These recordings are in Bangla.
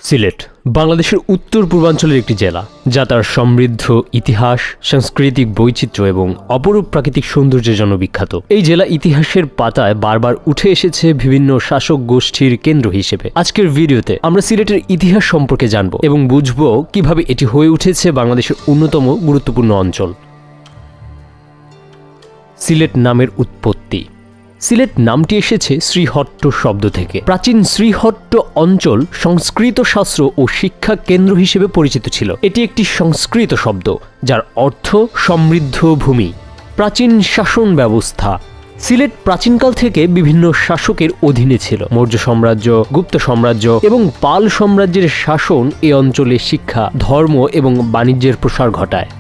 সিলেট বাংলাদেশের উত্তর পূর্বাঞ্চলের একটি জেলা, যা তার সমৃদ্ধ ইতিহাস, সাংস্কৃতিক বৈচিত্র্য এবং অপরূপ প্রাকৃতিক সৌন্দর্যের জন্য বিখ্যাত। এই জেলা ইতিহাসের পাতায় বারবার উঠে এসেছে বিভিন্ন শাসক গোষ্ঠীর কেন্দ্র হিসেবে। আজকের ভিডিওতে আমরা সিলেটের ইতিহাস সম্পর্কে জানব এবং বুঝব কিভাবে এটি হয়ে উঠেছে বাংলাদেশের অন্যতম গুরুত্বপূর্ণ অঞ্চল। সিলেট নামের উৎপত্তি। সিলেট নামটি এসেছে শ্রীহট্ট শব্দ থেকে। প্রাচীন শ্রীহট্ট অঞ্চল সংস্কৃত শাস্ত্র ও শিক্ষা কেন্দ্র হিসেবে পরিচিত ছিল। এটি একটি সংস্কৃত শব্দ যার অর্থ সমৃদ্ধ ভূমি। প্রাচীন শাসন ব্যবস্থা। সিলেট প্রাচীনকাল থেকে বিভিন্ন শাসকের অধীনে ছিল। মৌর্য সাম্রাজ্য, গুপ্ত সাম্রাজ্য এবং পাল সাম্রাজ্যের শাসন এই অঞ্চলে শিক্ষা, ধর্ম এবং বাণিজ্যের প্রসার ঘটায়।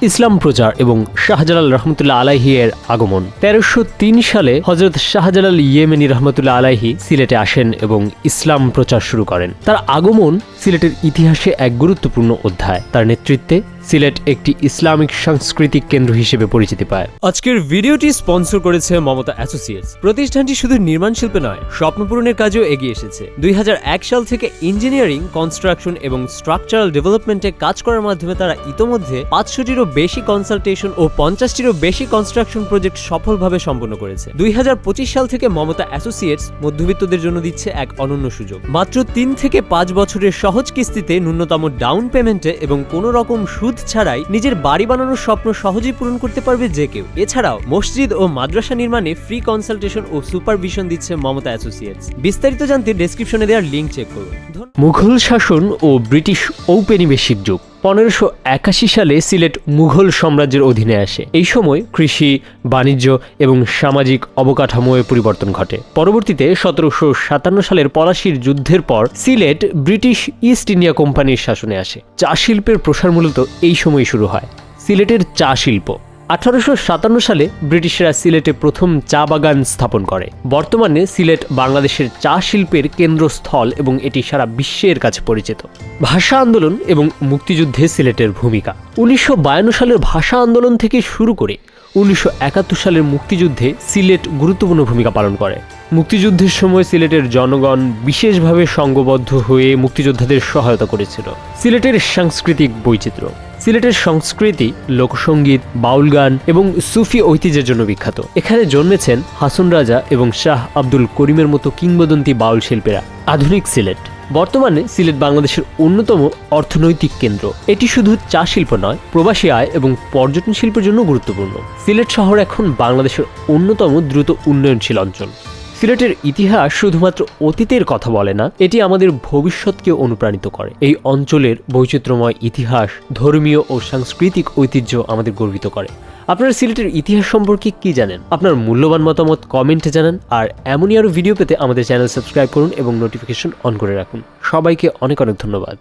ইসলাম প্রচার এবং শাহজালাল রহমতুল্লাহ আলাইহি এর আগমন। 1303 সালে হযরত শাহজালাল ইয়েমেনি রহমতুল্লাহ আলাইহি সিলেটে আসেন এবং ইসলাম প্রচার শুরু করেন। তার আগমন সিলেটের ইতিহাসে এক গুরুত্বপূর্ণ অধ্যায়। তার নেতৃত্বে সিলেট একটি ইসলামিক সাংস্কৃতিক কেন্দ্র হিসেবে পরিচিতি পায়। আজকের ভিডিওটি স্পন্সর করেছে মমতা অ্যাসোসিয়েটস। প্রতিষ্ঠানটি শুধু নির্মাণ শিল্পে নয়, স্বপ্ন পূরণের কাজেও এগিয়ে এসেছে। 2001 সাল থেকে ইঞ্জিনিয়ারিং, কনস্ট্রাকশন এবং স্ট্রাকচারাল ডেভেলপমেন্টে কাজ করার মাধ্যমে তারা ইতোমধ্যে 500টিরও বেশি কনসালটেশন ও 50টিরও বেশি কনস্ট্রাকশন প্রজেক্ট সফলভাবে সম্পন্ন করেছে। 2025 সাল থেকে মমতা অ্যাসোসিয়েটস মধ্যবিত্তদের জন্য দিচ্ছে এক অনন্য সুযোগ। মাত্র 3 থেকে 5 বছরের সহজ কিস্তিতে, ন্যূনতম ডাউন পেমেন্টে এবং কোনো রকম সুদ ছাড়াই নিজের বাড়ি বানানোর স্বপ্ন সহজেই পূরণ করতে পারবে যে কেউ। এছাড়াও মসজিদ ও মাদ্রাসা নির্মাণে ফ্রি কনসালটেশন ও সুপারভিশন দিচ্ছে মমতা অ্যাসোসিয়েটস। বিস্তারিত জানতে ডেসক্রিপশনে দেওয়ার লিংক চেক করুন। মুঘল শাসন ও ব্রিটিশ ঔপনিবেশিক যুগ। 1581 সালে সিলেট মুঘল সাম্রাজ্যের অধীনে আসে। এই সময় কৃষি, বাণিজ্য এবং সামাজিক অবকাঠামোয় পরিবর্তন ঘটে। পরবর্তীতে 1757 সালের পলাশীর যুদ্ধের পর সিলেট ব্রিটিশ ইস্ট ইন্ডিয়া কোম্পানির শাসনে আসে। চা শিল্পের প্রসার মূলত এই সময় শুরু হয়। সিলেটের চা শিল্প। 1857 সালে ব্রিটিশরা সিলেটে প্রথম চা বাগান স্থাপন করে। বর্তমানে সিলেট বাংলাদেশের চা শিল্পের কেন্দ্রস্থল এবং এটি সারা বিশ্বের কাছে পরিচিত। ভাষা আন্দোলন এবং মুক্তিযুদ্ধে সিলেটের ভূমিকা। 1952 সালের ভাষা আন্দোলন থেকে শুরু করে 1971 সালের মুক্তিযুদ্ধে সিলেট গুরুত্বপূর্ণ ভূমিকা পালন করে। মুক্তিযুদ্ধের সময় সিলেটের জনগণ বিশেষভাবে সংঘবদ্ধ হয়ে মুক্তিযোদ্ধাদের সহায়তা করেছিল। সিলেটের সাংস্কৃতিক বৈচিত্র্য। সিলেটের সংস্কৃতি লোকসঙ্গীত, বাউল গান এবং সুফি ঐতিহ্যের জন্য বিখ্যাত। এখানে জন্মেছেন হাসন রাজা এবং শাহ আব্দুল করিমের মতো কিংবদন্তি বাউল শিল্পীরা। আধুনিক সিলেট। বর্তমানে সিলেট বাংলাদেশের অন্যতম অর্থনৈতিক কেন্দ্র। এটি শুধু চা শিল্প নয়, প্রবাসী আয় এবং পর্যটন শিল্পের জন্য গুরুত্বপূর্ণ। সিলেট শহর এখন বাংলাদেশের অন্যতম দ্রুত উন্নয়নশীল অঞ্চল। সিলেটের ইতিহাস শুধুমাত্র অতীতের কথা বলে না, এটি আমাদের ভবিষ্যৎকে অনুপ্রাণিত করে। এই অঞ্চলের বৈচিত্র্যময় ইতিহাস, ধর্মীয় ও সাংস্কৃতিক ঐতিহ্য আমাদের গর্বিত করে। আপনারা সিলেটের ইতিহাস সম্পর্কে কি জানেন? আপনার মূল্যবান মতামত কমেন্টে জানান। আর এমনই আরও ভিডিও পেতে আমাদের চ্যানেল সাবস্ক্রাইব করুন এবং নোটিফিকেশন অন করে রাখুন। সবাইকে অনেক অনেক ধন্যবাদ।